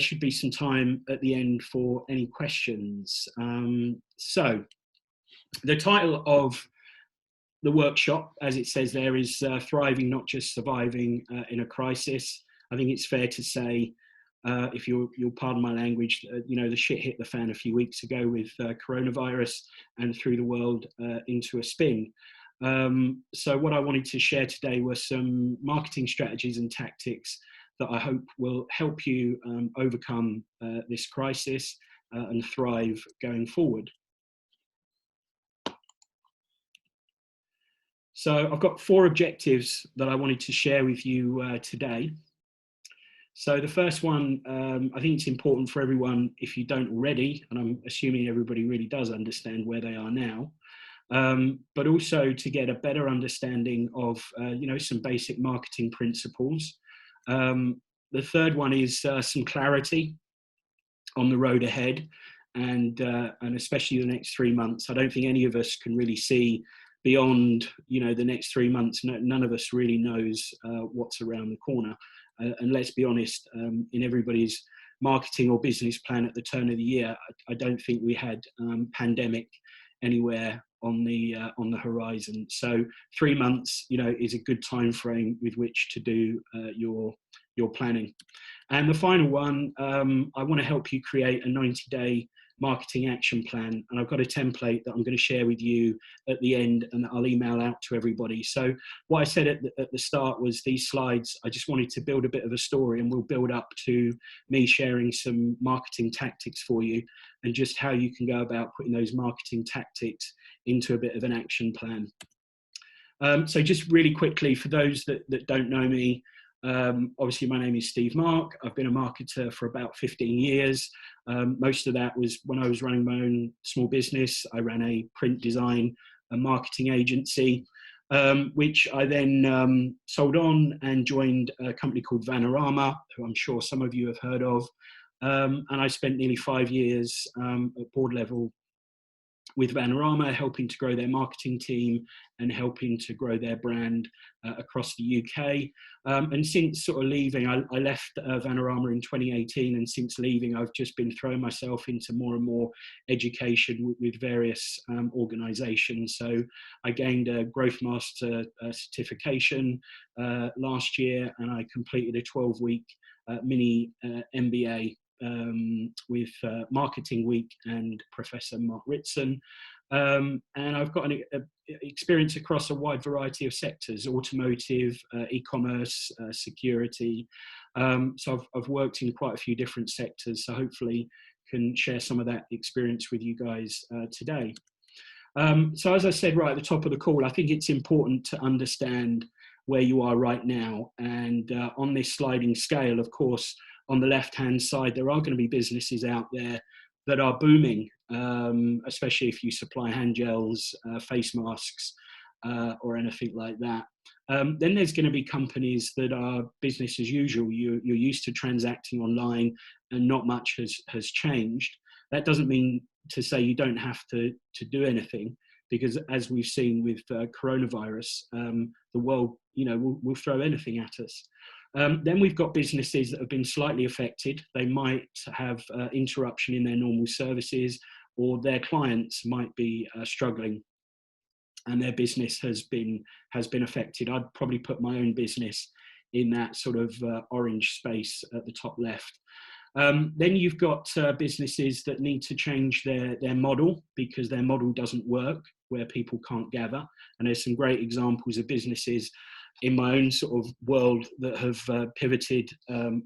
should be some time at the end for any questions. So the title of the workshop, as it says there, is Thriving, Not Just Surviving in a Crisis. I think it's fair to say, if you'll pardon my language, the shit hit the fan a few weeks ago with coronavirus and threw the world into a spin. So what I wanted to share today were some marketing strategies and tactics that I hope will help you overcome this crisis and thrive going forward. So I've got 4 objectives that I wanted to share with you today. So the first one, I think it's important for everyone, if you don't already, and I'm assuming everybody really does understand where they are now, but also to get a better understanding of, some basic marketing principles. The third one is some clarity on the road ahead, and especially the next 3 months. I don't think any of us can really see beyond, the next 3 months. None of us really knows what's around the corner. And let's be honest, in everybody's marketing or business plan at the turn of the year, I don't think we had pandemic anywhere on the horizon. So 3 months, is a good time frame with which to do your planning. And the final one, I want to help you create a 90-day marketing action plan. And I've got a template that I'm going to share with you at the end and that I'll email out to everybody. So what I said at the start was these slides, I just wanted to build a bit of a story, and we'll build up to me sharing some marketing tactics for you and just how you can go about putting those marketing tactics into a bit of an action plan. So just really quickly, for those that don't know me, obviously my name is Steve Mark. I've been a marketer for about 15 years. Most of that was when I was running my own small business. I ran a print design and marketing agency, which I then sold on and joined a company called Vanarama, who I'm sure some of you have heard of. And I spent nearly 5 years at board level with Vanarama, helping to grow their marketing team and helping to grow their brand across the UK. And since sort of leaving, I left Vanarama in 2018, and since leaving, I've just been throwing myself into more and more education with various organisations. So I gained a Growth Master certification last year, and I completed a 12-week mini MBA with Marketing Week and Professor Mark Ritson. And I've got an experience across a wide variety of sectors: automotive, e-commerce, security. So I've worked in quite a few different sectors, so hopefully can share some of that experience with you guys today. So as I said right at the top of the call, I think it's important to understand where you are right now. And on this sliding scale, of course, on the left-hand side, there are going to be businesses out there that are booming, especially if you supply hand gels, face masks, or anything like that. Then there's going to be companies that are business as usual. You're used to transacting online and not much has changed. That doesn't mean to say you don't have to do anything, because as we've seen with coronavirus, the world, will throw anything at us. Then we've got businesses that have been slightly affected. They might have interruption in their normal services, or their clients might be struggling and their business has been affected. I'd probably put my own business in that sort of orange space at the top left. Then you've got businesses that need to change their model because their model doesn't work, where people can't gather. And there's some great examples of businesses in my own sort of world that have pivoted,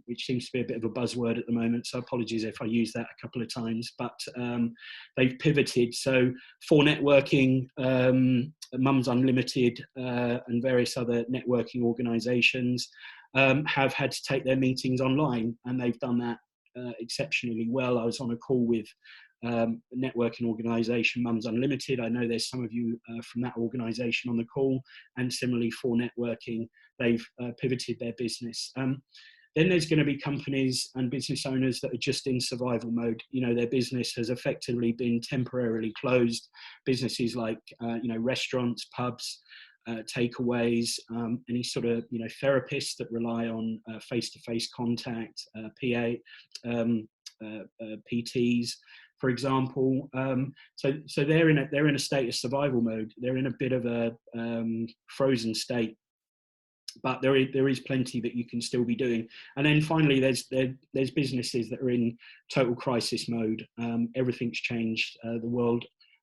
which seems to be a bit of a buzzword at the moment. So apologies if I use that a couple of times, but they've pivoted. So for networking, Mums Unlimited and various other networking organisations have had to take their meetings online, and they've done that exceptionally well. I was on a call with networking organisation Mums Unlimited. I know there's some of you from that organisation on the call, and similarly for networking, they've pivoted their business. Then there's going to be companies and business owners that are just in survival mode. Their business has effectively been temporarily closed. Businesses like, restaurants, pubs, takeaways, any sort of therapists that rely on face-to-face contact, PTs, for example. So they're in a state of survival mode. They're in a bit of a frozen state. But there is plenty that you can still be doing. And then finally, there's businesses that are in total crisis mode. Everything's changed.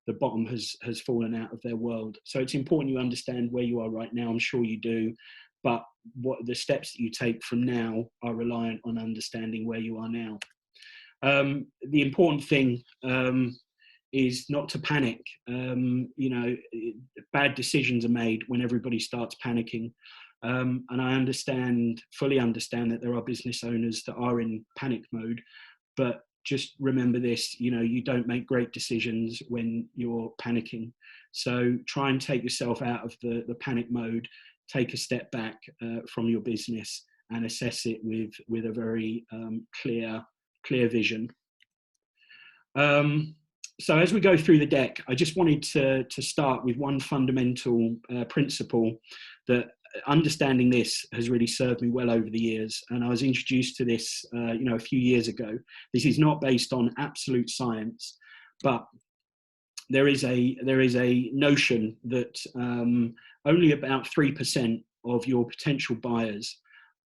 The bottom has fallen out of their world. So it's important you understand where you are right now. I'm sure you do. But what the steps that you take from now are reliant on understanding where you are now. The important thing is not to panic. Bad decisions are made when everybody starts panicking. And I fully understand that there are business owners that are in panic mode, but just remember this, you don't make great decisions when you're panicking. So try and take yourself out of the panic mode, take a step back from your business and assess it with a very clear vision. So as we go through the deck, I just wanted to start with one fundamental principle that understanding this has really served me well over the years. And I was introduced to this, a few years ago. This is not based on absolute science, but there is a notion that only about 3% of your potential buyers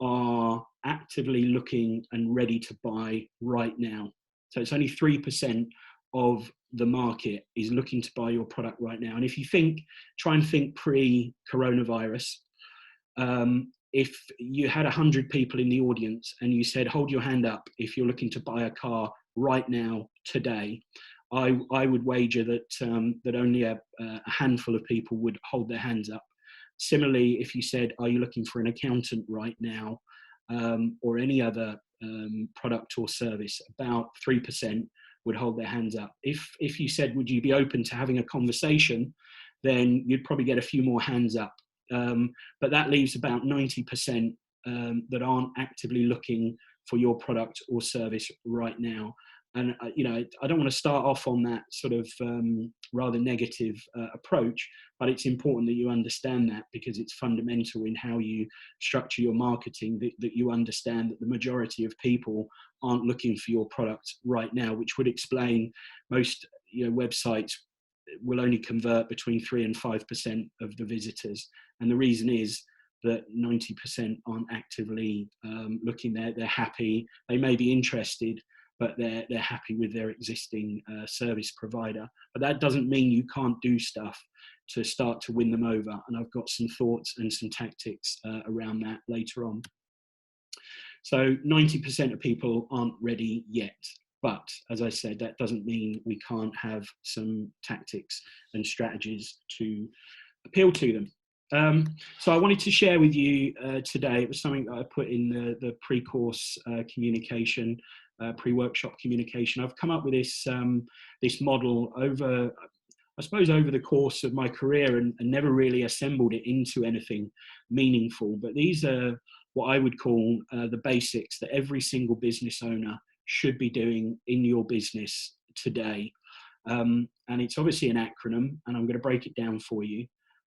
are actively looking and ready to buy right now. So it's only 3% of the market is looking to buy your product right now. And if you try and think pre-coronavirus, if you had 100 people in the audience and you said, hold your hand up if you're looking to buy a car right now, today, I would wager that only a handful of people would hold their hands up. Similarly, if you said, are you looking for an accountant right now, or any other product or service, about 3% would hold their hands up. If you said, would you be open to having a conversation, then you'd probably get a few more hands up. But that leaves about 90% that aren't actively looking for your product or service right now. And I don't want to start off on that sort of rather negative approach, but it's important that you understand that, because it's fundamental in how you structure your marketing, that you understand that the majority of people aren't looking for your product right now, which would explain most websites will only convert between 3 and 5% of the visitors. And the reason is that 90% aren't actively looking there. They're happy. They may be interested, but they're happy with their existing service provider. But that doesn't mean you can't do stuff to start to win them over. And I've got some thoughts and some tactics around that later on. So 90% of people aren't ready yet. But as I said, that doesn't mean we can't have some tactics and strategies to appeal to them. So I wanted to share with you today, it was something that I put in the pre-course communication, pre-workshop communication. I've come up with this model over the course of my career and never really assembled it into anything meaningful. But these are what I would call the basics that every single business owner should be doing in your business today. And it's obviously an acronym, and I'm going to break it down for you.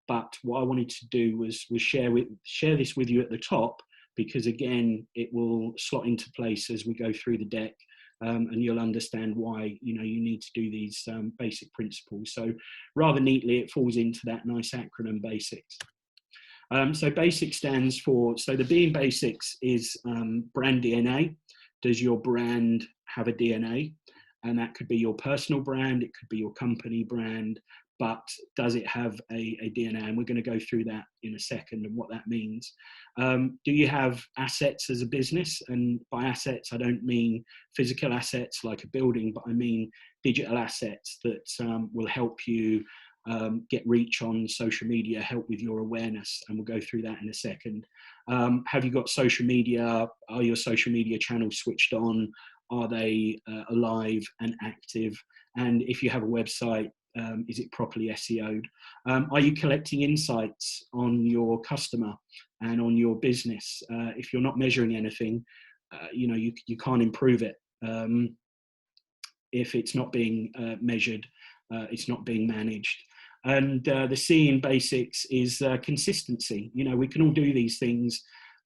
But what I wanted to do was share this with you at the top, because again, it will slot into place as we go through the deck, and you'll understand why you need to do these basic principles. So rather neatly, it falls into that nice acronym, BASICS. So BASIC stands for, so the B in BASICS is brand DNA. Does your brand have a DNA? And that could be your personal brand, it could be your company brand, but does it have a DNA? And we're going to go through that in a second and what that means. Do you have assets as a business? And by assets, I don't mean physical assets like a building, but I mean digital assets that will help you get reach on social media, help with your awareness, and we'll go through that in a second. Have you got social media? Are your social media channels switched on? Are they alive and active? And if you have a website, is it properly SEO'd? Are you collecting insights on your customer and on your business? If you're not measuring anything, you can't improve it. If it's not being measured, it's not being managed. And the C in basics is consistency. You know, we can all do these things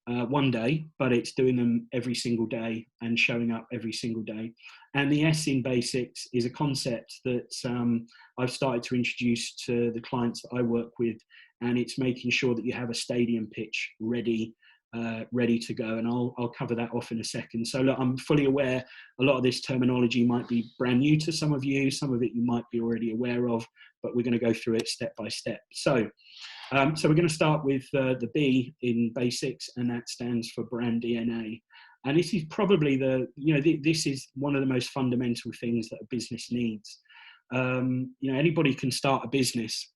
one day, but it's doing them every single day and showing up every single day. And the S in basics is a concept that I've started to introduce to the clients that I work with, and it's making sure that you have a stadium pitch ready to go, and I'll cover that off in a second. So look, I'm fully aware a lot of this terminology might be brand new to some of you. Some of it you might be already aware of, but we're going to go through it step by step. So we're going to start with the B in basics, and that stands for brand DNA. And this is probably this is one of the most fundamental things that a business needs. Anybody can start a business,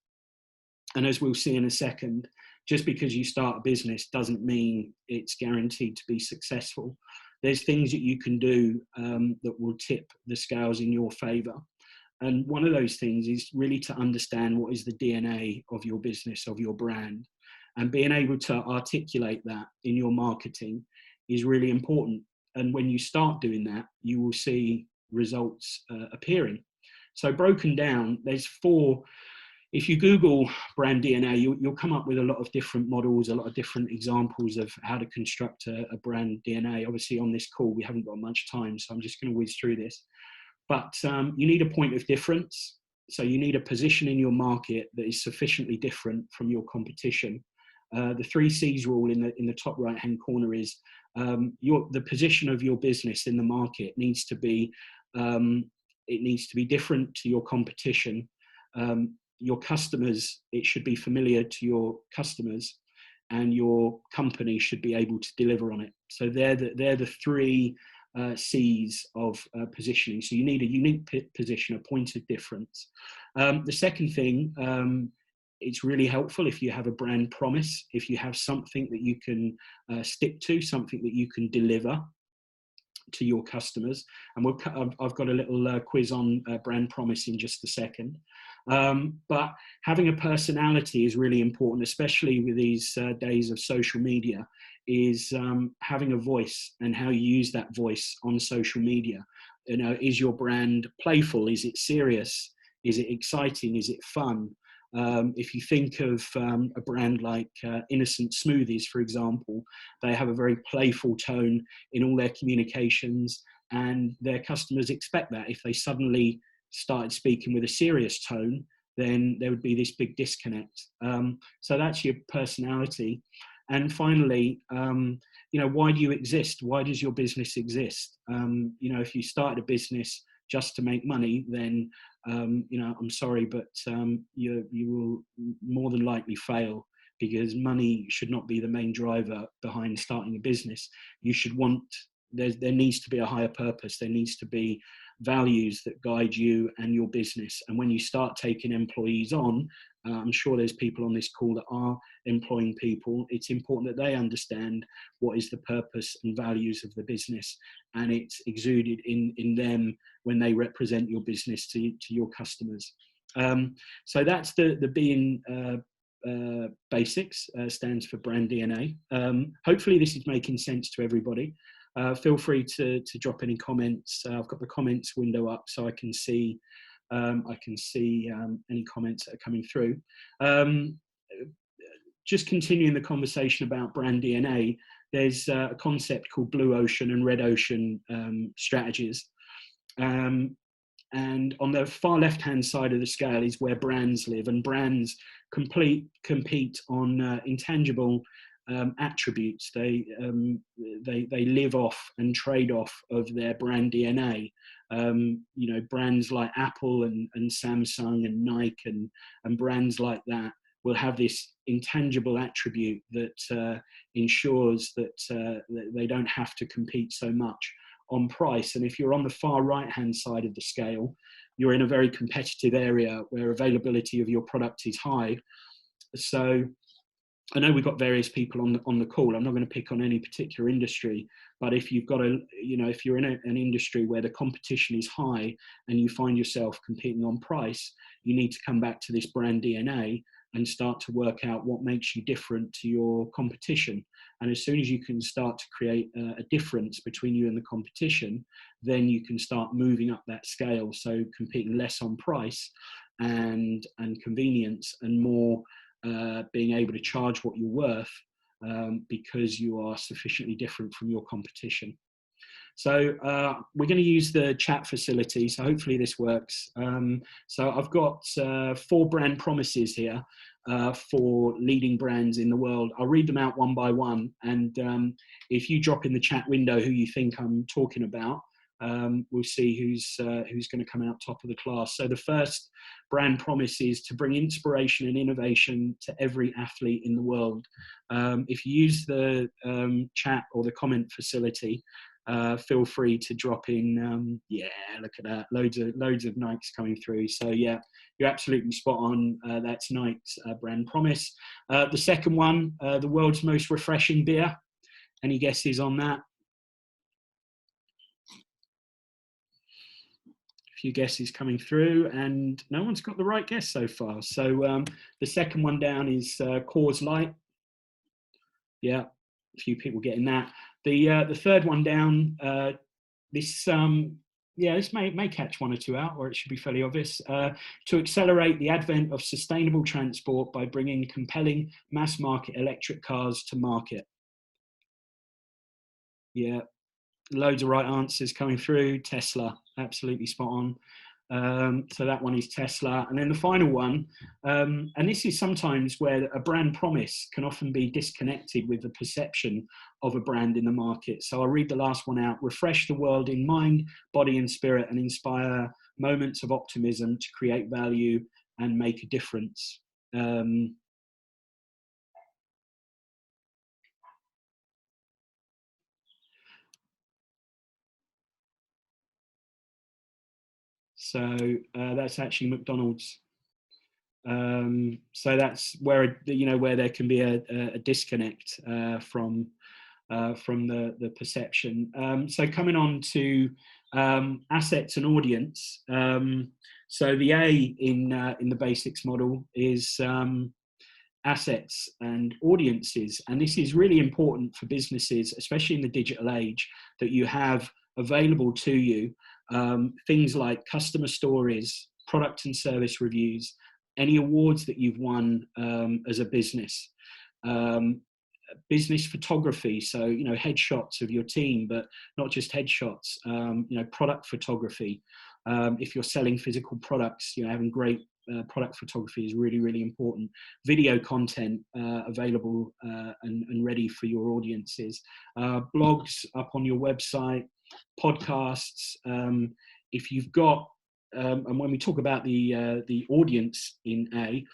and as we'll see in a second, just because you start a business doesn't mean it's guaranteed to be successful. There's things that you can do that will tip the scales in your favor. And one of those things is really to understand what is the DNA of your business, of your brand, and being able to articulate that in your marketing is really important. And when you start doing that, you will see results appearing. So broken down, there's 4. If you Google brand DNA, you'll come up with a lot of different models, a lot of different examples of how to construct a brand DNA. Obviously, on this call, we haven't got much time, so I'm just going to whiz through this. But you need a point of difference. So you need a position in your market that is sufficiently different from your competition. The 3 C's rule in the top right-hand corner is the position of your business in the market needs to be different to your competition. Your customers, it should be familiar to your customers, and your company should be able to deliver on it. So they're the 3 C's of positioning. So you need a unique position, a point of difference. The second thing, it's really helpful if you have a brand promise, if you have something that you can stick to, something that you can deliver to your customers. And I've got a little quiz on brand promise in just a second. But having a personality is really important, especially with these days of social media, is having a voice and how you use that voice on social media. You know, is your brand playful? Is it serious? Is it exciting? Is it fun? If you think of a brand like Innocent Smoothies, for example, they have a very playful tone in all their communications, and their customers expect that. If they suddenly started speaking with a serious tone, then there would be this big disconnect. So that's your personality. And finally, why do you exist? Why does your business exist? If you started a business just to make money, then I'm sorry, but you will more than likely fail, because money should not be the main driver behind starting a business. You should there needs to be a higher purpose. There needs to be values that guide you and your business. And when you start taking employees on, I'm sure there's people on this call that are employing people. It's important that they understand what is the purpose and values of the business, and it's exuded in them when they represent your business to your customers. So that's the B in basics, stands for brand DNA. Hopefully this is making sense to everybody. Feel free to drop any comments. I've got the comments window up so I can see any comments that are coming through. Just continuing the conversation about brand DNA, there's a concept called blue ocean and red ocean strategies. And on the far left-hand side of the scale is where brands live, and brands compete on intangible attributes. They live off and trade off of their brand DNA. Brands like Apple and Samsung and Nike and brands like that will have this intangible attribute that ensures that they don't have to compete so much on price. And if you're on the far right hand side of the scale, you're in a very competitive area where availability of your product is high. So I know we've got various people on the call. I'm not going to pick on any particular industry, but if you've got if you're in an industry where the competition is high and you find yourself competing on price, you need to come back to this brand DNA and start to work out what makes you different to your competition. And as soon as you can start to create a difference between you and the competition, then you can start moving up that scale. So competing less on price and convenience, and more being able to charge what you're worth, because you are sufficiently different from your competition. So we're going to use the chat facility, so hopefully this works. So I've got 4 brand promises here for leading brands in the world. I'll read them out one by one, and if you drop in the chat window who you think I'm talking about, we'll see who's going to come out top of the class. So the first brand promise is to bring inspiration and innovation to every athlete in the world. If you use the chat or the comment facility, feel free to drop in. Yeah, look at that, loads of Nikes coming through. So yeah, you're absolutely spot on. That's Nike's brand promise. The second one, the world's most refreshing beer. Any guesses on that? A few guesses coming through, and no one's got the right guess so far. So the second one down is Coors Light. Yeah, a few people getting that. The third one down, this may catch 1 or 2 out, or it should be fairly obvious. To accelerate the advent of sustainable transport by bringing compelling mass market electric cars to market. Yeah, loads of right answers coming through. Tesla, absolutely spot on. So that one is Tesla. And then the final one, and this is sometimes where a brand promise can often be disconnected with the perception of a brand in the market. So I'll read the last one out. Refresh the world in mind, body and spirit, and inspire moments of optimism to create value and make a difference. So that's actually McDonald's. So that's where where there can be a disconnect from the perception. So coming on to assets and audience. So the A in the basics model is assets and audiences, and this is really important for businesses, especially in the digital age, that you have available to you things like customer stories, product and service reviews, any awards that you've won as a business, business photography, so headshots of your team, but not just headshots, product photography. If you're selling physical products, having great product photography is really, really important. Video content available and ready for your audiences. Blogs up on your website, podcasts. If you've got, and when we talk about the audience in A,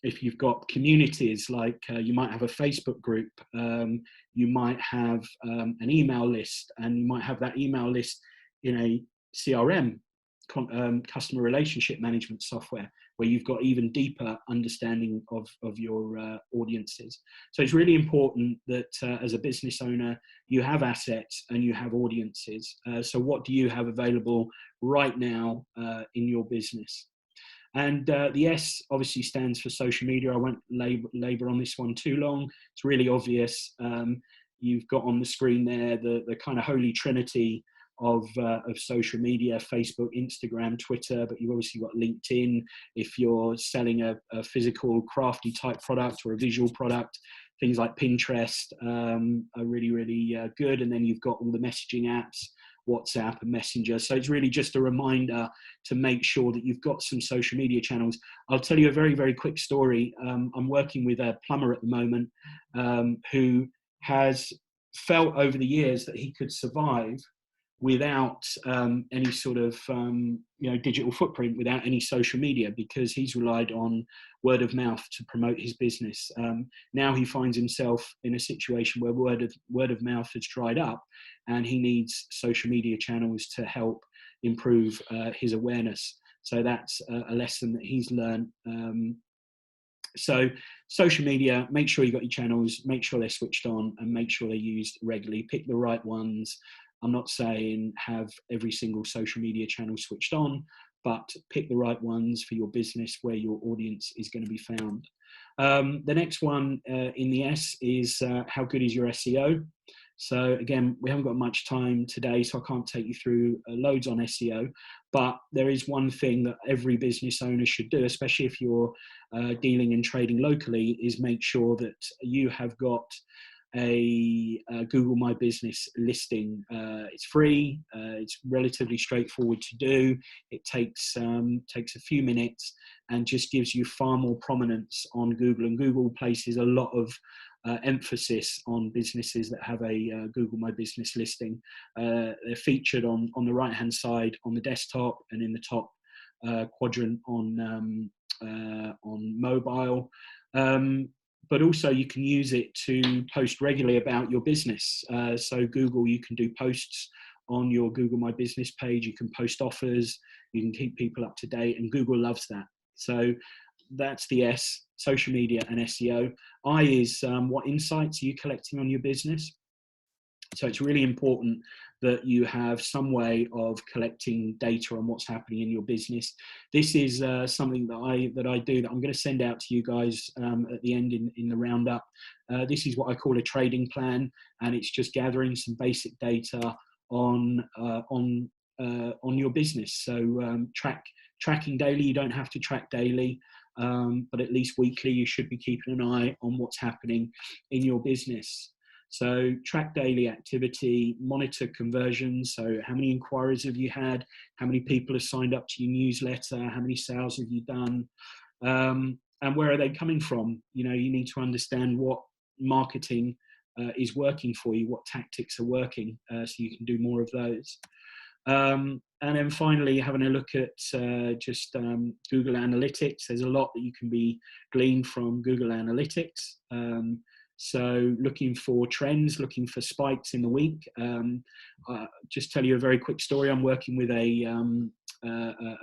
if you've got communities, like you might have a Facebook group, you might have an email list, and you might have that email list in a CRM, customer relationship management software, where you've got even deeper understanding of your audiences. So it's really important that as a business owner, you have assets and you have audiences. So what do you have available right now in your business? And the S obviously stands for social media. I won't labor on this one too long. It's really obvious. You've got on the screen there the kind of holy trinity of social media: Facebook, Instagram, Twitter, but you've obviously got LinkedIn. If you're selling a physical, crafty type product or a visual product, things like Pinterest are really, really good. And then you've got all the messaging apps, WhatsApp and Messenger. So it's really just a reminder to make sure that you've got some social media channels. I'll tell you a very, very quick story. I'm working with a plumber at the moment who has felt over the years that he could survive without any sort of digital footprint, without any social media, because he's relied on word of mouth to promote his business. Now he finds himself in a situation where word of mouth has dried up, and he needs social media channels to help improve his awareness. So that's a lesson that he's learned. So social media, make sure you've got your channels, make sure they're switched on, and make sure they're used regularly. Pick the right ones. I'm not saying have every single social media channel switched on, but pick the right ones for your business where your audience is going to be found. The next one in the S is how good is your SEO? So again, we haven't got much time today, so I can't take you through loads on SEO, but there is one thing that every business owner should do, especially if you're dealing and trading locally, is make sure that you have got a Google My Business listing. It's free, it's relatively straightforward to do. It takes a few minutes and just gives you far more prominence on Google, and Google places a lot of emphasis on businesses that have a Google My Business listing. They're featured on the right hand side on the desktop and in the top quadrant on mobile. But also you can use it to post regularly about your business. So Google, you can do posts on your Google My Business page. You can post offers. You can keep people up to date, and Google loves that. So that's the S, social media and SEO. I is what insights are you collecting on your business? So it's really important that you have some way of collecting data on what's happening in your business. This is something that I do that I'm going to send out to you guys at the end in the roundup. This is what I call a trading plan, and it's just gathering some basic data on your business. So tracking daily. You don't have to track daily, but at least weekly you should be keeping an eye on what's happening in your business. So track daily activity, monitor conversions. So how many inquiries have you had? How many people have signed up to your newsletter? How many sales have you done? And where are they coming from? You know, you need to understand what marketing is working for you, what tactics are working, so you can do more of those. And then finally, having a look at just Google Analytics. There's a lot that you can be gleaned from Google Analytics. So looking for trends, looking for spikes in the week. Just tell you a very quick story. I'm working with a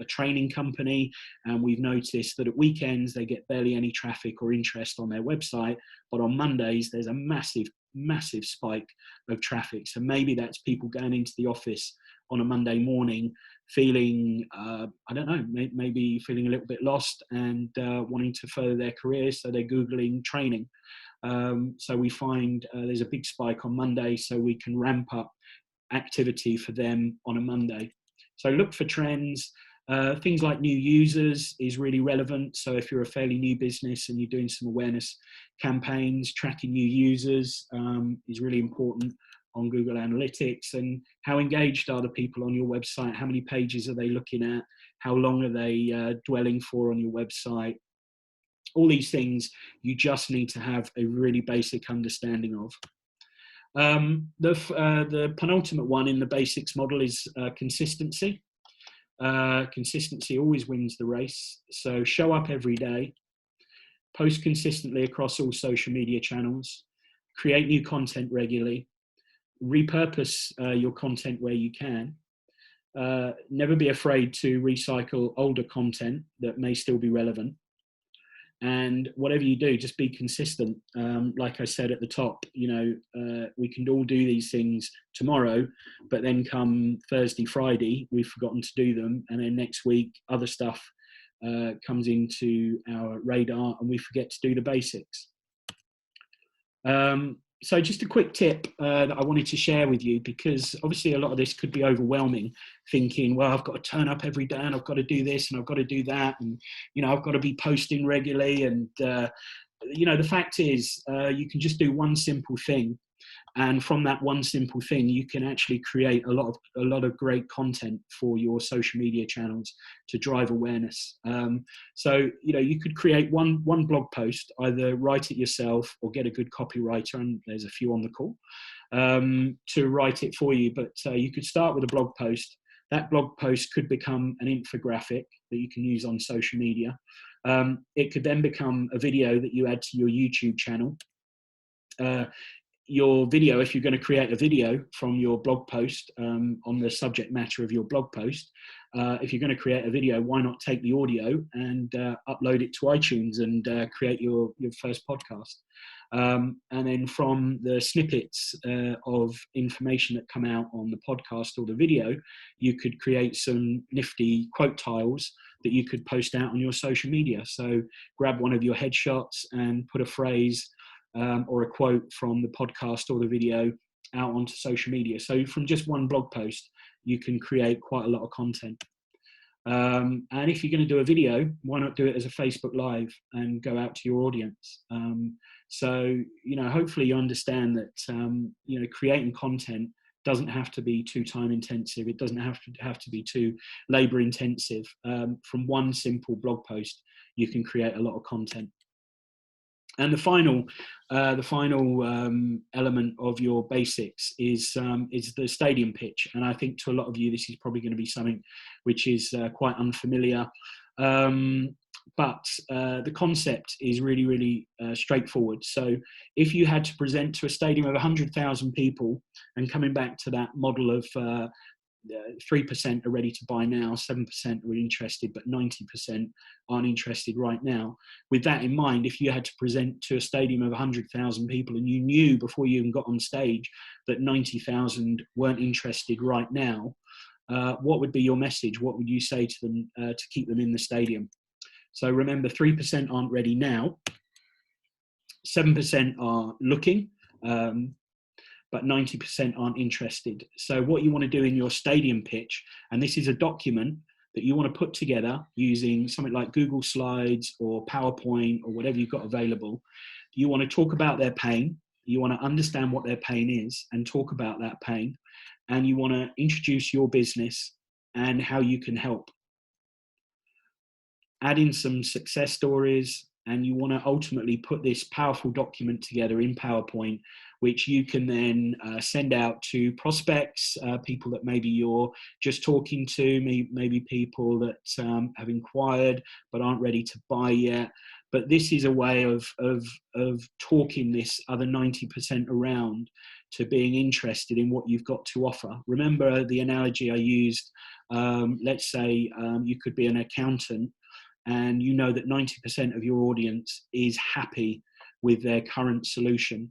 training company, and we've noticed that at weekends they get barely any traffic or interest on their website, but on Mondays there's a massive spike of traffic. So maybe that's people going into the office on a Monday morning feeling, I don't know, maybe feeling a little bit lost and wanting to further their careers, so they're Googling training. So we find there's a big spike on Monday, so we can ramp up activity for them on a Monday. So look for trends. Things like new users is really relevant. So if you're a fairly new business and you're doing some awareness campaigns, tracking new users is really important on Google Analytics. And how engaged are the people on your website? How many pages are they looking at? How long are they dwelling for on your website? All these things you just need to have a really basic understanding of. The penultimate one in the basics model is consistency. Consistency always wins the race. So show up every day, post consistently across all social media channels, create new content regularly, repurpose your content where you can. Never be afraid to recycle older content that may still be relevant. And whatever you do, just be consistent. Like I said at the top, you know, we can all do these things tomorrow, but then come Thursday, Friday, we've forgotten to do them. And then next week, other stuff comes into our radar and we forget to do the basics. So just a quick tip that I wanted to share with you, because obviously a lot of this could be overwhelming, thinking, well, I've got to turn up every day and I've got to do this and I've got to do that. And, you know, I've got to be posting regularly. And, you know, the fact is you can just do one simple thing. And from that one simple thing, you can actually create a lot of great content for your social media channels to drive awareness. So, you know, you could create one blog post, either write it yourself or get a good copywriter, and there's a few on the call, to write it for you. But you could start with a blog post. That blog post could become an infographic that you can use on social media. It could then become a video that you add to your YouTube channel. Your video, if you're going to create a video from your blog post on the subject matter of your blog post, if you're going to create a video, why not take the audio and upload it to iTunes and create your first podcast? And then from the snippets of information that come out on the podcast or the video, you could create some nifty quote tiles that you could post out on your social media. So grab one of your headshots and put a phrase or a quote from the podcast or the video out onto social media. So from just one blog post, you can create quite a lot of content. And if you're going to do a video, why not do it as a Facebook Live and go out to your audience? So, hopefully you understand that, creating content doesn't have to be too time intensive. It doesn't have to be too labor intensive. From one simple blog post, you can create a lot of content. And the final element of your basics is the stadium pitch. And I think to a lot of you, this is probably going to be something which is quite unfamiliar. But the concept is really, really straightforward. So if you had to present to a stadium of 100,000 people, and coming back to that model of 3% are ready to buy now, 7% are interested, but 90% aren't interested right now. With that in mind, if you had to present to a stadium of 100,000 people and you knew before you even got on stage that 90,000 weren't interested right now, what would be your message? What would you say to them to keep them in the stadium? So remember, 3% aren't ready now, 7% are looking, but 90% aren't interested. So what you want to do in your stadium pitch, and this is a document that you want to put together using something like Google Slides or PowerPoint or whatever you've got available. You want to talk about their pain. You want to understand what their pain is and talk about that pain. And you want to introduce your business and how you can help. Add in some success stories, and you want to ultimately put this powerful document together in PowerPoint, which you can then send out to prospects, people that maybe you're just talking to, maybe people that have inquired but aren't ready to buy yet. But this is a way of talking this other 90% around to being interested in what you've got to offer. Remember the analogy I used. Let's say you could be an accountant, and you know that 90% of your audience is happy with their current solution.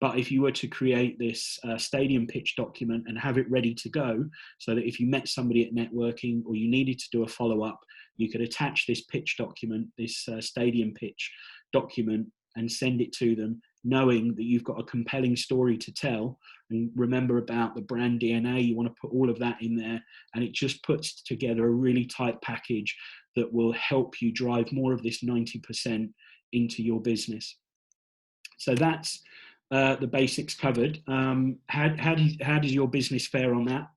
But if you were to create this stadium pitch document and have it ready to go, so that if you met somebody at networking or you needed to do a follow-up, you could attach this pitch document, this stadium pitch document, and send it to them, knowing that you've got a compelling story to tell. And remember about the brand DNA, you want to put all of that in there, and it just puts together a really tight package that will help you drive more of this 90% into your business. So that's the basics covered. How does your business fare on that?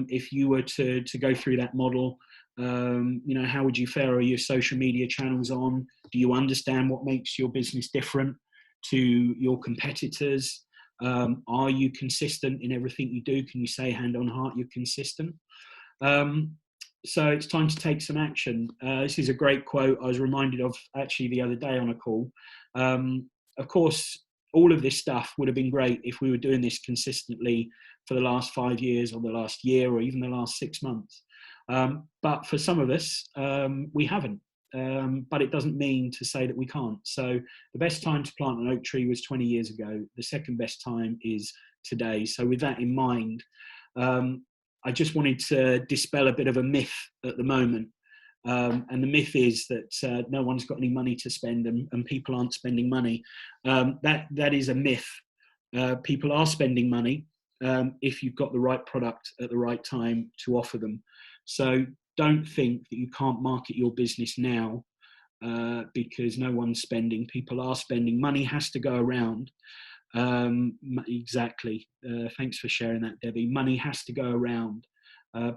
If you were to go through that model, how would you fare? Are your social media channels on? Do you understand what makes your business different to your competitors? Are you consistent in everything you do? Can you say hand on heart you're consistent? So it's time to take some action. This is a great quote I was reminded of actually the other day on a call. Of course, all of this stuff would have been great if we were doing this consistently for the last 5 years or the last year or even the last 6 months. But for some of us, we haven't. But it doesn't mean to say that we can't. So the best time to plant an oak tree was 20 years ago. The second best time is today. So with that in mind, I just wanted to dispel a bit of a myth at the moment. And the myth is that no one's got any money to spend and people aren't spending money. That is a myth. People are spending money if you've got the right product at the right time to offer them. So don't think that you can't market your business now because no one's spending. People are spending. Money has to go around. Exactly. Thanks for sharing that, Debbie. Money has to go around.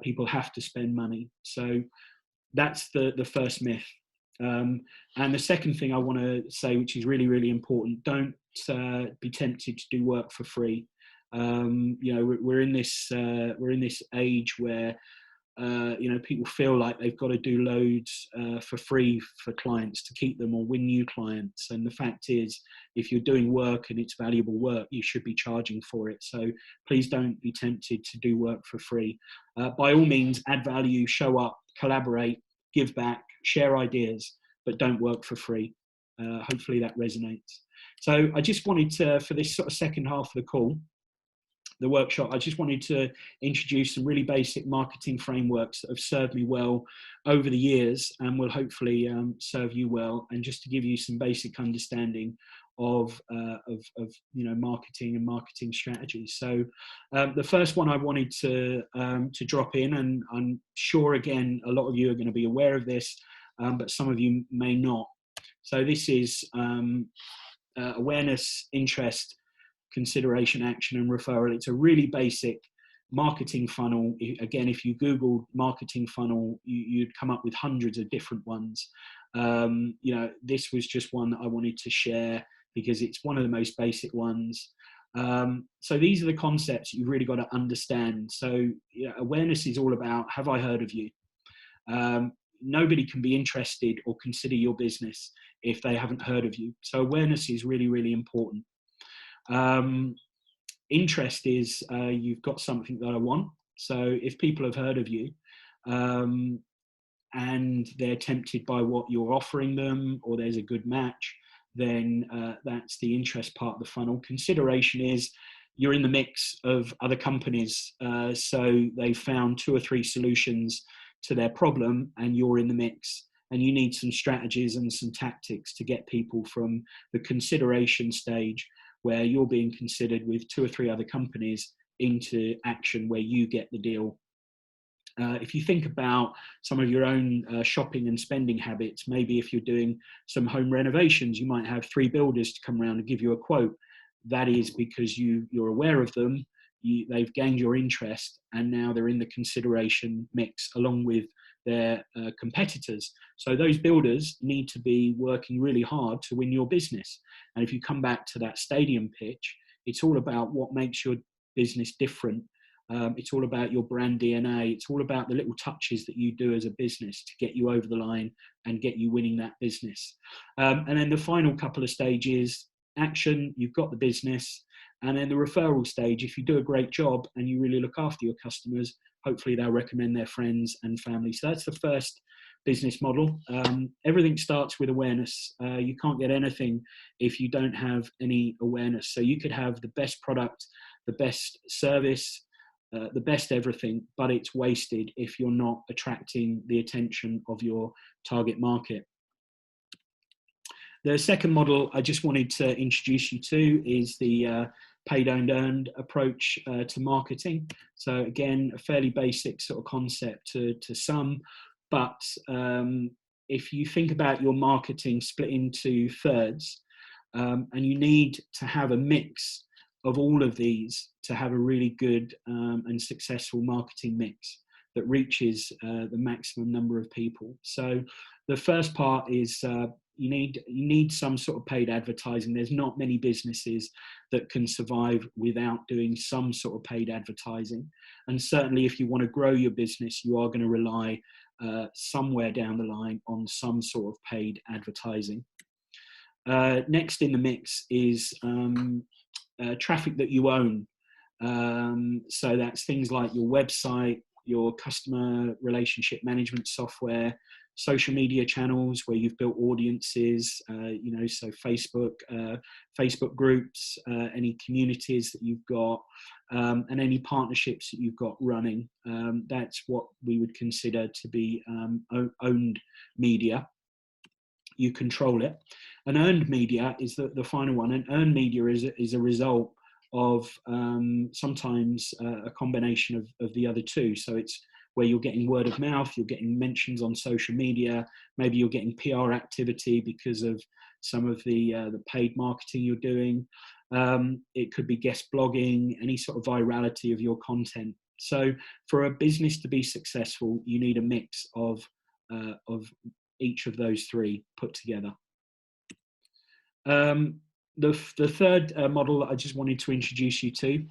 People have to spend money. So that's the first myth. And the second thing I want to say, which is really, really important, don't be tempted to do work for free. We're in this age where people feel like they've got to do loads for free for clients to keep them or win new clients. And the fact is, if you're doing work and it's valuable work, you should be charging for it. So please don't be tempted to do work for free. By all means, add value, show up, collaborate, give back, share ideas, but don't work for free. Hopefully that resonates. So I just wanted to, for this sort of second half of the call, the workshop, I just wanted to introduce some really basic marketing frameworks that have served me well over the years and will hopefully serve you well, and just to give you some basic understanding of marketing and marketing strategies. So the first one I wanted to drop in, and I'm sure again a lot of you are going to be aware of this, but some of you may not. So this is awareness, interest, consideration, action, and referral. It's a really basic marketing funnel. Again, if you Googled marketing funnel, you'd come up with hundreds of different ones. This was just one that I wanted to share because it's one of the most basic ones. So these are the concepts you've really got to understand. So awareness is all about, have I heard of you? Nobody can be interested or consider your business if they haven't heard of you. So awareness is really, really important. Interest is you've got something that I want. So if people have heard of you and they're tempted by what you're offering them, or there's a good match, then that's the interest part of the funnel. Consideration is you're in the mix of other companies, so they've found 2 or 3 solutions to their problem, and you're in the mix, and you need some strategies and some tactics to get people from the consideration stage, where you're being considered with 2 or 3 other companies, into action where you get the deal. If you think about some of your own shopping and spending habits, maybe if you're doing some home renovations, you might have 3 builders to come around and give you a quote. That is because you're aware of them, they've gained your interest, and now they're in the consideration mix along with their competitors. So those builders need to be working really hard to win your business. And if you come back to that stadium pitch, it's all about what makes your business different. It's all about your brand DNA. It's all about the little touches that you do as a business to get you over the line and get you winning that business. And then the final couple of stages, action, you've got the business. And then the referral stage, if you do a great job and you really look after your customers, hopefully they'll recommend their friends and family. So that's the first business model. Everything starts with awareness. You can't get anything if you don't have any awareness. So you could have the best product, the best service, the best everything, but it's wasted if you're not attracting the attention of your target market. The second model I just wanted to introduce you to is the paid and earned approach to marketing. So again, a fairly basic sort of concept to some, but if you think about your marketing split into thirds, and you need to have a mix of all of these to have a really good and successful marketing mix that reaches the maximum number of people. So the first part is you need some sort of paid advertising. There's not many businesses that can survive without doing some sort of paid advertising. And certainly if you want to grow your business, you are going to rely somewhere down the line on some sort of paid advertising. Next in the mix is traffic that you own. So that's things like your website, your customer relationship management software, social media channels where you've built audiences, so Facebook groups, any communities that you've got, and any partnerships that you've got running. That's what we would consider to be owned media. You control it. And earned media is the final one. And earned media is a result of sometimes a combination of the other two. So it's where you're getting word of mouth, you're getting mentions on social media, maybe you're getting PR activity because of some of the paid marketing you're doing. It could be guest blogging, any sort of virality of your content. So for a business to be successful, you need a mix of each of those three put together. The third model that I just wanted to introduce you to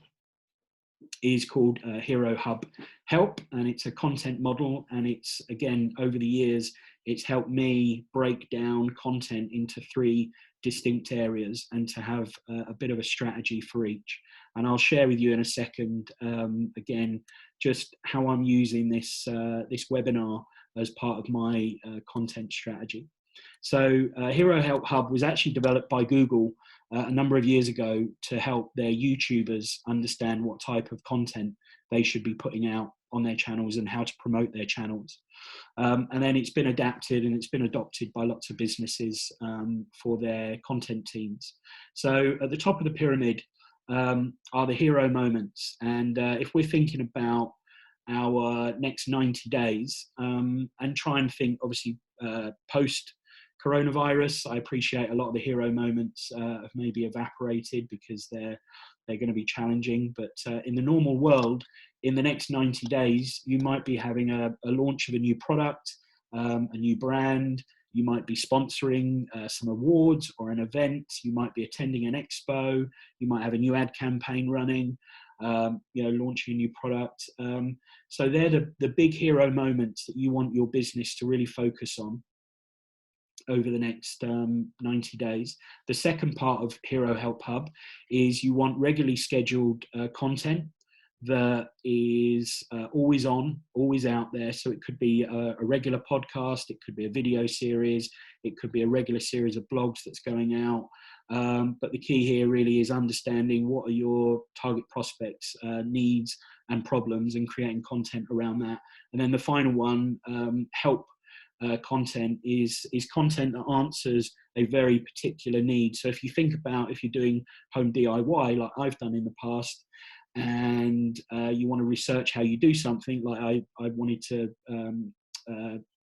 is called Hero Hub Help, and it's a content model, and it's, again, over the years, it's helped me break down content into 3 distinct areas and to have a bit of a strategy for each. And I'll share with you in a second, again, just how I'm using this webinar as part of my content strategy. So Hero Help Hub was actually developed by Google a number of years ago to help their YouTubers understand what type of content they should be putting out on their channels and how to promote their channels. And then it's been adapted and it's been adopted by lots of businesses for their content teams. So at the top of the pyramid are the hero moments. And if we're thinking about our next 90 days and try and think, obviously, post coronavirus, I appreciate a lot of the hero moments have maybe evaporated because they're going to be challenging. But in the normal world, in the next 90 days, you might be having a launch of a new product, a new brand. You might be sponsoring some awards or an event. You might be attending an expo. You might have a new ad campaign running, launching a new product. So they're the big hero moments that you want your business to really focus on over the next 90 days. The second part of Hero Help Hub is you want regularly scheduled content that is always on, always out there. So it could be a regular podcast, it could be a video series, it could be a regular series of blogs that's going out. But the key here really is understanding what are your target prospects' needs and problems and creating content around that. And then the final one, help content is content that answers a very particular need. So if you think about if you're doing home DIY like I've done in the past, and you want to research how you do something, like I wanted to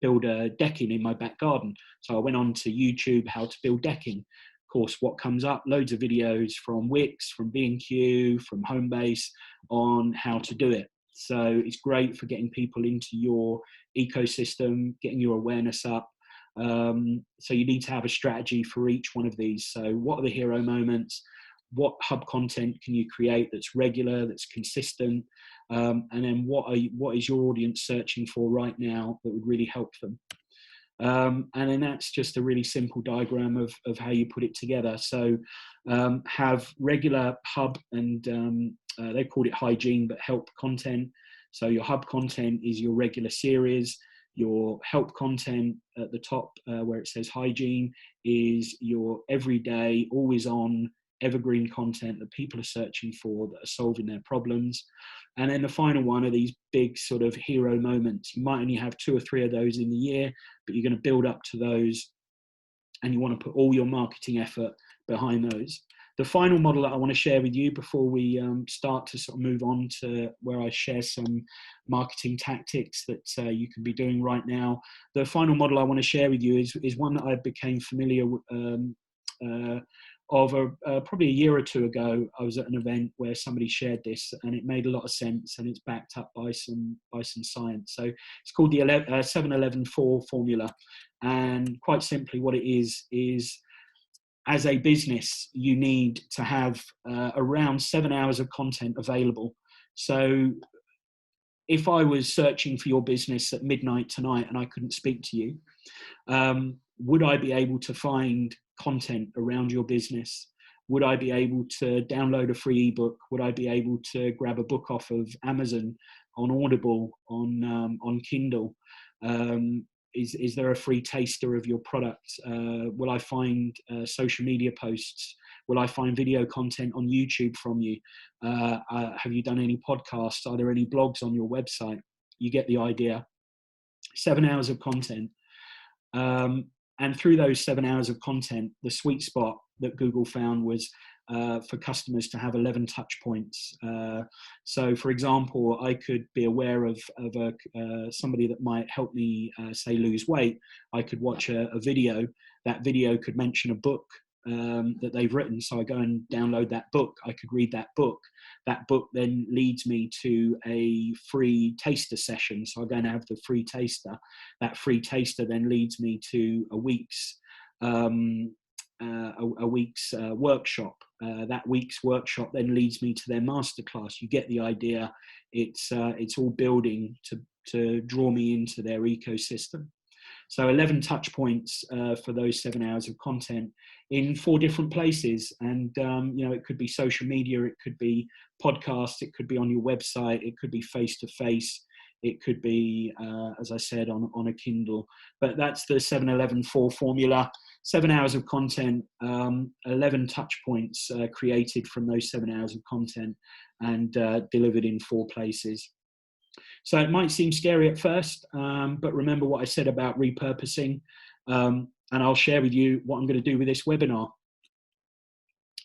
build a decking in my back garden. So I went on to YouTube, how to build decking. Of course, what comes up? Loads of videos from Wix, from B&Q, from Homebase on how to do it. So it's great for getting people into your ecosystem, getting your awareness up. So you need to have a strategy for each one of these. So what are the hero moments? What hub content can you create that's regular, that's consistent? And then what is your audience searching for right now that would really help them? And then that's just a really simple diagram of how you put it together. So have regular hub and they called it hygiene, but help content. So your hub content is your regular series. Your help content at the top where it says hygiene is your everyday, always on, evergreen content that people are searching for, that are solving their problems. And then the final one are these big sort of hero moments. You might only have 2 or 3 of those in the year, but you're going to build up to those and you want to put all your marketing effort behind those. The final model that I want to share with you before we start to sort of move on to where I share some marketing tactics that you can be doing right now. The final model I want to share with you is one that I became familiar with probably a year or 2 ago. I was at an event where somebody shared this and it made a lot of sense and it's backed up by some science. So it's called the 7-11-4 formula. And quite simply what it is as a business, you need to have around 7 hours of content available. So if I was searching for your business at midnight tonight and I couldn't speak to you, would I be able to find content around your business? Would I be able to download a free ebook? Would I be able to grab a book off of Amazon, on Audible, on Kindle? Is there a free taster of your product? Will I find social media posts? Will I find video content on YouTube from you? Have you done any podcasts? Are there any blogs on your website? You get the idea. 7 hours of content. And through those 7 hours of content, the sweet spot that Google found was for customers to have 11 touch points. So, for example, I could be aware of somebody that might help me, say, lose weight. I could watch a video. That video could mention a book that they've written. So I go and download that book. I could read that book. That book then leads me to a free taster session. So I'm going to have the free taster. That free taster then leads me to a week's workshop. That week's workshop then leads me to their masterclass. You get the idea. It's all building to draw me into their ecosystem. So 11 touch points for those 7 hours of content in 4 different places. And, it could be social media, it could be podcasts, it could be on your website, it could be face-to-face, It could be, as I said, on a Kindle. But that's the 7-11-4 formula. 7 hours of content, 11 touch points created from those 7 hours of content and delivered in 4 places. So it might seem scary at first, but remember what I said about repurposing. And I'll share with you what I'm going to do with this webinar.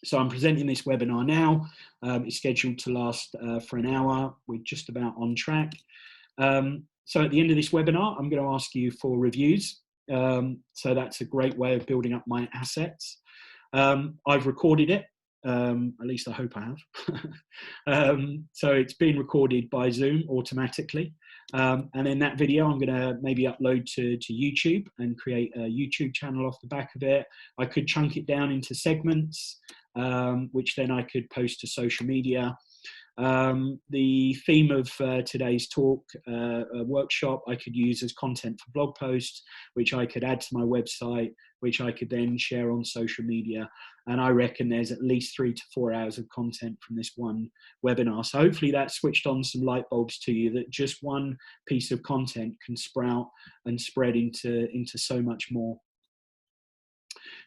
So I'm presenting this webinar now. It's scheduled to last for an hour. We're just about on track. So at the end of this webinar, I'm going to ask you for reviews. So that's a great way of building up my assets. I've recorded it. At least I hope I have. So it's been recorded by Zoom automatically. And then that video I'm going to maybe upload to YouTube and create a YouTube channel off the back of it. I could chunk it down into segments, which then I could post to social media. The theme of today's talk workshop I could use as content for blog posts, which I could add to my website, which I could then share on social media. And I reckon there's at least 3 to 4 hours of content from this one webinar. So hopefully that switched on some light bulbs to you, that just one piece of content can sprout and spread into so much more.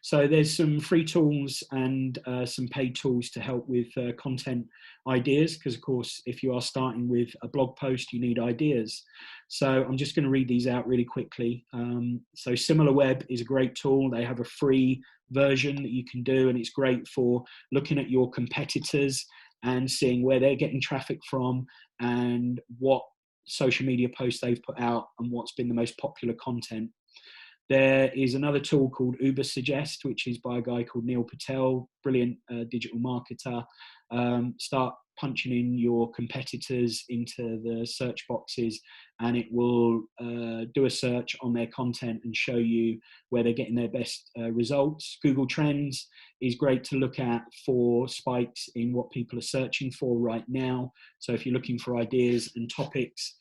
So there's some free tools and some paid tools to help with content ideas, because of course, if you are starting with a blog post, you need ideas. So I'm just going to read these out really quickly. So SimilarWeb is a great tool. They have a free version that you can do, and it's great for looking at your competitors and seeing where they're getting traffic from and what social media posts they've put out and what's been the most popular content. There is another tool called Ubersuggest, which is by a guy called Neil Patel, brilliant digital marketer. Start punching in your competitors into the search boxes, and it will do a search on their content and show you where they're getting their best results. Google Trends is great to look at for spikes in what people are searching for right now. So if you're looking for ideas and topics,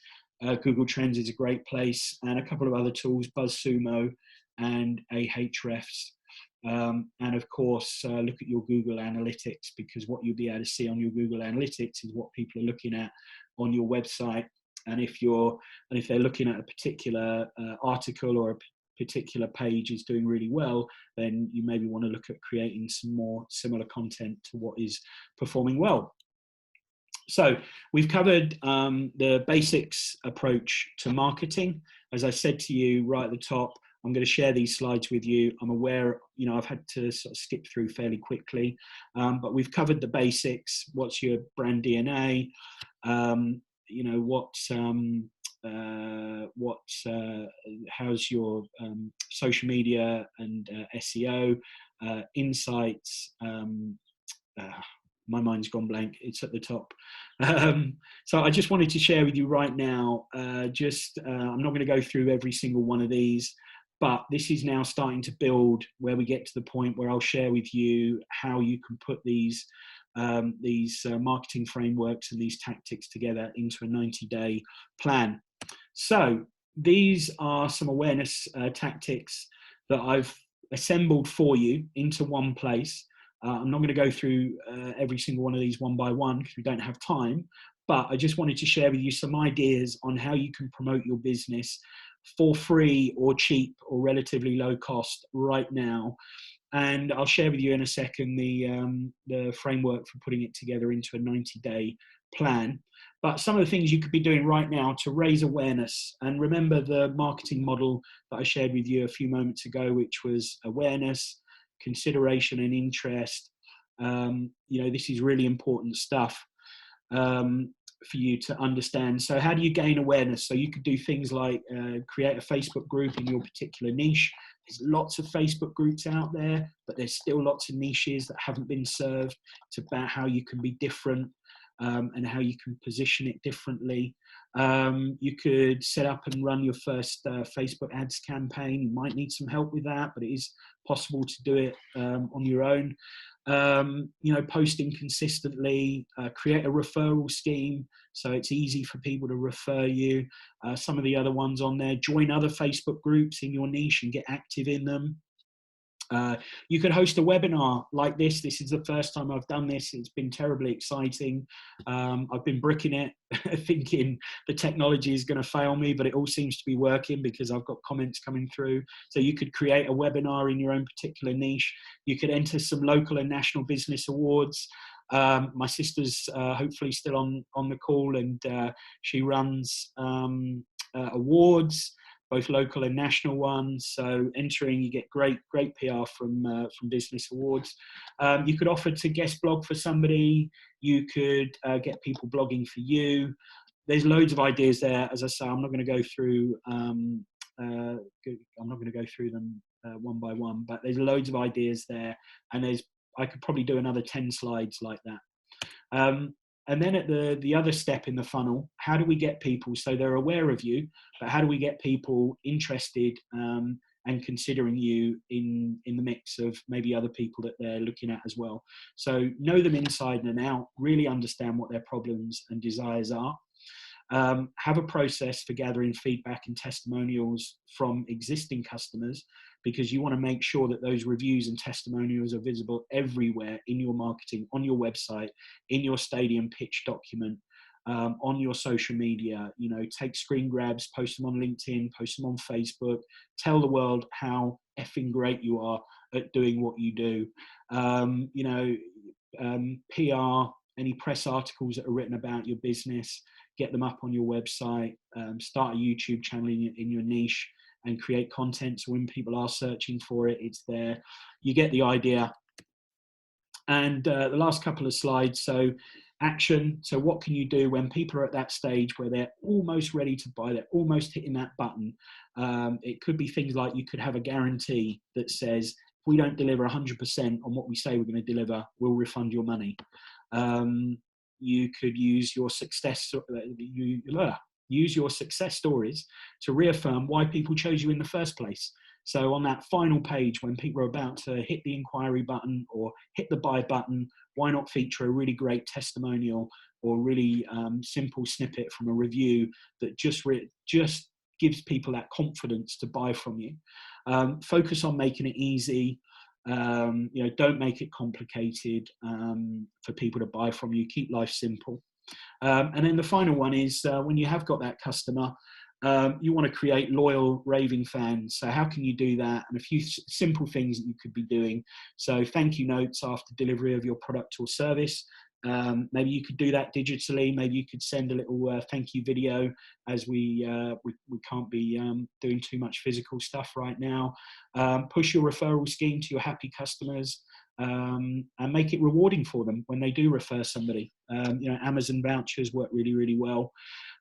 Google Trends is a great place, and a couple of other tools, BuzzSumo and Ahrefs. And of course, look at your Google Analytics, because what you'll be able to see on your Google Analytics is what people are looking at on your website. And if they're looking at a particular article or a particular page is doing really well, then you maybe want to look at creating some more similar content to what is performing well. So we've covered the basics approach to marketing. As I said to you right at the top, I'm going to share these slides with you. I'm aware, I've had to sort of skip through fairly quickly, but we've covered the basics. What's your brand DNA? How's your social media and SEO, insights, my mind's gone blank, it's at the top. So I just wanted to share with you right now, I'm not going to go through every single one of these, but this is now starting to build where we get to the point where I'll share with you how you can put these marketing frameworks and these tactics together into a 90-day plan. So these are some awareness tactics that I've assembled for you into one place. I'm not going to go through every single one of these one by one because we don't have time, but I just wanted to share with you some ideas on how you can promote your business for free or cheap or relatively low cost right now. And I'll share with you in a second the framework for putting it together into a 90-day plan. But some of the things you could be doing right now to raise awareness, and remember the marketing model that I shared with you a few moments ago, which was awareness, consideration and interest. This is really important stuff for you to understand. So how do you gain awareness? So you could do things like create a Facebook group in your particular niche. There's lots of Facebook groups out there, but there's still lots of niches that haven't been served. It's about how you can be different and how you can position it differently. You could set up and run your first Facebook ads campaign. You might need some help with that, but it is possible to do it on your own. Posting consistently, create a referral scheme so it's easy for people to refer you. Some of the other ones on there, join other Facebook groups in your niche and get active in them. You could host a webinar like this. This is the first time I've done this. It's been terribly exciting. I've been bricking it, thinking the technology is going to fail me, but it all seems to be working because I've got comments coming through. So you could create a webinar in your own particular niche. You could enter some local and national business awards. My sister's hopefully still on the call, and she runs awards, both local and national ones. So entering, you get great PR from business awards. You could offer to guest blog for somebody. You could get people blogging for you. There's loads of ideas there. As I say, I'm not going to go through. I'm not going to go through them one by one, but there's loads of ideas there, and I could probably do another 10 slides like that. And then at the other step in the funnel, how do we get people so they're aware of you, but how do we get people interested and considering you in the mix of maybe other people that they're looking at as well? So know them inside and out, really understand what their problems and desires are. Have a process for gathering feedback and testimonials from existing customers, because you want to make sure that those reviews and testimonials are visible everywhere in your marketing, on your website, in your stadium pitch document, on your social media. You know, take screen grabs, post them on LinkedIn, post them on Facebook, tell the world how effing great you are at doing what you do. PR, any press articles that are written about your business, get them up on your website, start a YouTube channel in your niche and create content. So when people are searching for it, it's there. You get the idea. And the last couple of slides. So action. So what can you do when people are at that stage where they're almost ready to buy, they're almost hitting that button? It could be things like you could have a guarantee that says, if we don't deliver 100% on what we say we're going to deliver, we'll refund your money. You could use your success stories to reaffirm why people chose you in the first place. So on that final page, when people are about to hit the inquiry button or hit the buy button, why not feature a really great testimonial or really simple snippet from a review that just gives people that confidence to buy from you. Focus on making it easy. Don't make it complicated for people to buy from you. Keep life simple. And then the final one is when you have got that customer, you want to create loyal raving fans. So how can you do that? And a few simple things that you could be doing. So thank you notes after delivery of your product or service. Maybe you could do that digitally. Maybe you could send a little thank you video, as we can't be doing too much physical stuff right now. Push your referral scheme to your happy customers, and make it rewarding for them when they do refer somebody. Amazon vouchers work really, really well.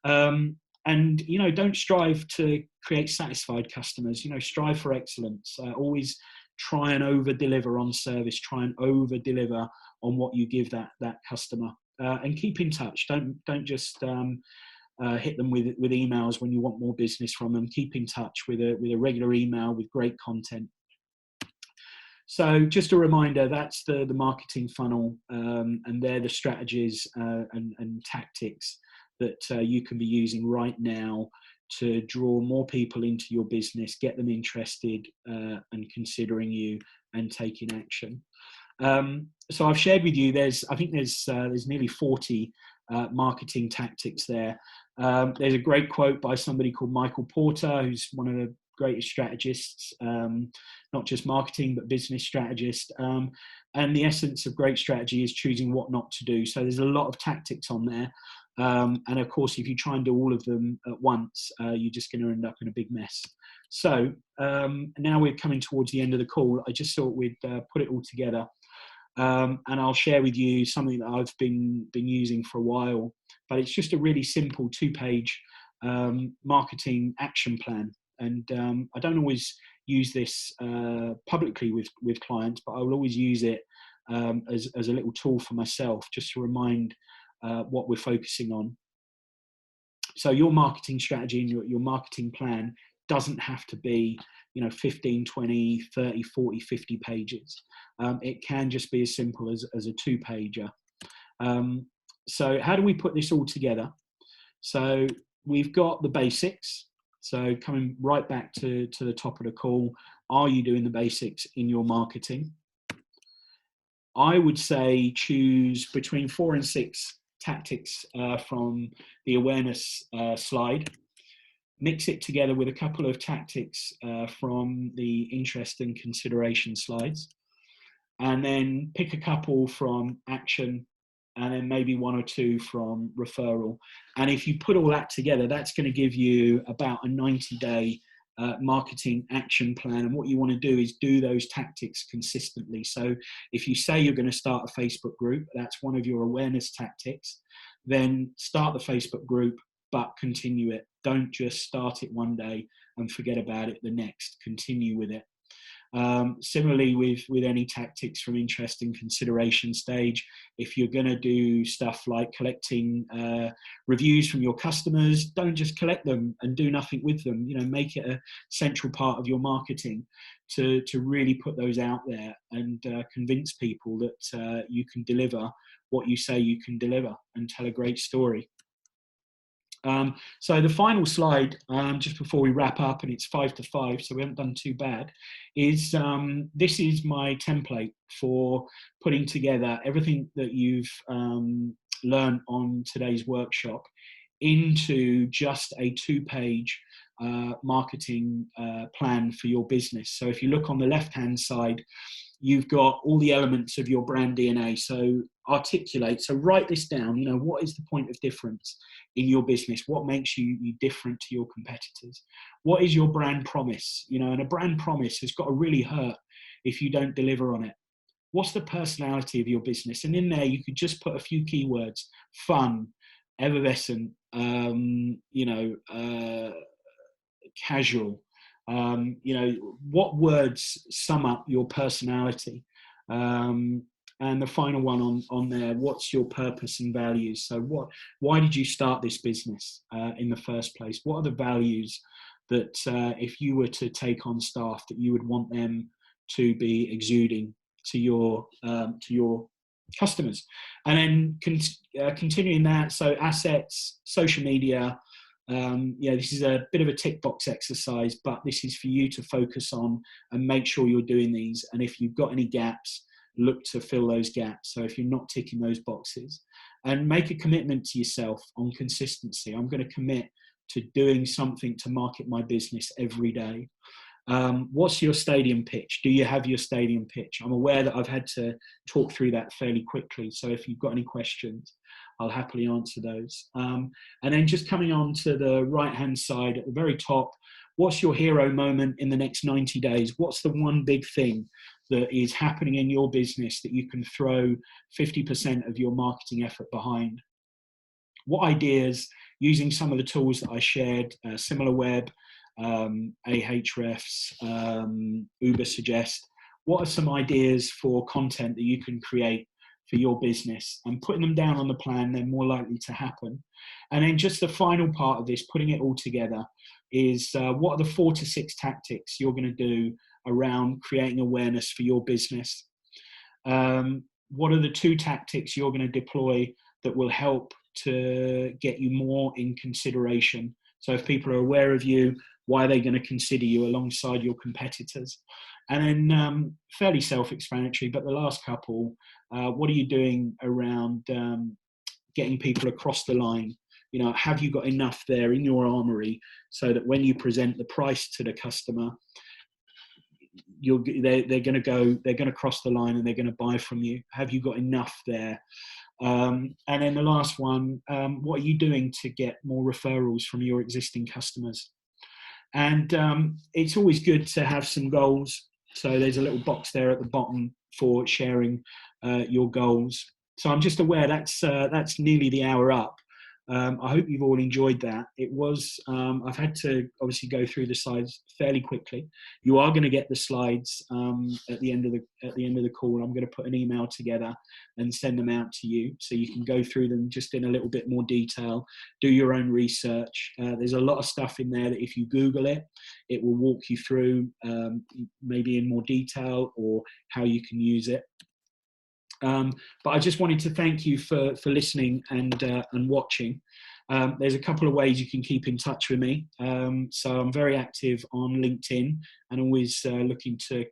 And don't strive to create satisfied customers. Strive for excellence. Always try and over deliver on service. Try and over deliver on what you give that customer, and keep in touch. Don't just hit them with emails when you want more business from them. Keep in touch with a regular email with great content. So just a reminder, that's the marketing funnel, and they're the strategies and tactics that you can be using right now to draw more people into your business, get them interested and considering you and taking action. So I've shared with you, there's nearly 40 marketing tactics there. There's a great quote by somebody called Michael Porter, who's one of the greatest strategists, not just marketing, but business strategist. And the essence of great strategy is choosing what not to do. So there's a lot of tactics on there. And of course, if you try and do all of them at once, you're just going to end up in a big mess. So now we're coming towards the end of the call. I just thought we'd put it all together. And I'll share with you something that I've been using for a while, but it's just a really simple 2-page marketing action plan. And I don't always use this publicly with clients, but I will always use it as a little tool for myself, just to remind what we're focusing on. So your marketing strategy and your marketing plan doesn't have to be 15, 20, 30, 40, 50 pages. It can just be as simple as a 2-pager. So how do we put this all together? So we've got the basics. So coming right back to the top of the call, are you doing the basics in your marketing? I would say choose between 4 and 6 tactics from the awareness slide. Mix it together with a couple of tactics from the interest and consideration slides. And then pick a couple from action, and then maybe 1 or 2 from referral. And if you put all that together, that's going to give you about a 90-day marketing action plan. And what you want to do is do those tactics consistently. So if you say you're going to start a Facebook group, that's one of your awareness tactics, then start the Facebook group, but continue it. Don't just start it one day and forget about it the next. Continue with it. Similarly with any tactics from interest and consideration stage, if you're going to do stuff like collecting reviews from your customers, don't just collect them and do nothing with them. Make it a central part of your marketing to really put those out there and convince people that you can deliver what you say you can deliver and tell a great story. So the final slide, just before we wrap up, and it's 5 to 5, so we haven't done too bad, is this is my template for putting together everything that you've learned on today's workshop into just a 2-page marketing plan for your business. So if you look on the left-hand side, you've got all the elements of your brand DNA. So articulate, so write this down. What is the point of difference in your business? What makes you different to your competitors? What is your brand promise? And a brand promise has got to really hurt if you don't deliver on it. What's the personality of your business? And in there, you could just put a few keywords: fun, effervescent, casual. What words sum up your personality? And the final one on there, what's your purpose and values? So why did you start this business in the first place? What are the values that if you were to take on staff, that you would want them to be exuding to your customers? And then continuing that, so assets, social media. This is a bit of a tick box exercise, but this is for you to focus on and make sure you're doing these. And if you've got any gaps, look to fill those gaps. So if you're not ticking those boxes, and make a commitment to yourself on consistency. I'm going to commit to doing something to market my business every day. What's your stadium pitch? Do you have your stadium pitch? I'm aware that I've had to talk through that fairly quickly. So if you've got any questions, I'll happily answer those. And then just coming on to the right-hand side at the very top, what's your hero moment in the next 90 days? What's the one big thing that is happening in your business that you can throw 50% of your marketing effort behind? What ideas, using some of the tools that I shared, SimilarWeb, Ahrefs, Ubersuggest, what are some ideas for content that you can create for your business? And putting them down on the plan, they're more likely to happen. And then just the final part of this, putting it all together, is what are the 4 to 6 tactics you're going to do around creating awareness for your business? What are the 2 tactics you're going to deploy that will help to get you more in consideration? So if people are aware of you, why are they going to consider you alongside your competitors? And then fairly self-explanatory, but the last couple, what are you doing around getting people across the line? Have you got enough there in your armory so that when you present the price to the customer, they're going to cross the line and they're going to buy from you? Have you got enough there? And then the last one, what are you doing to get more referrals from your existing customers? And it's always good to have some goals. So there's a little box there at the bottom for sharing your goals. So I'm just aware that's nearly the hour up. I hope you've all enjoyed that. It was, I've had to obviously go through the slides fairly quickly. You are going to get the slides at the end of the call. I'm going to put an email together and send them out to you so you can go through them just in a little bit more detail, do your own research. There's a lot of stuff in there that if you Google it, it will walk you through maybe in more detail or how you can use it. But I just wanted to thank you for listening and watching. There's a couple of ways you can keep in touch with me. So I'm very active on LinkedIn and always looking to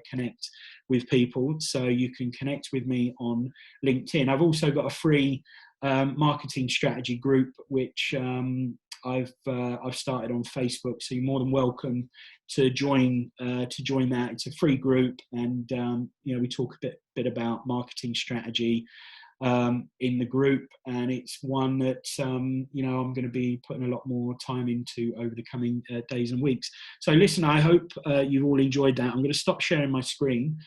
connect with people. So you can connect with me on LinkedIn. I've also got a free marketing strategy group, which I've started on Facebook. So you're more than welcome to join that. It's a free group, and we talk a bit about marketing strategy in the group, and it's one that I'm going to be putting a lot more time into over the coming days and weeks. So listen, I hope you've all enjoyed that. I'm going to stop sharing my screen,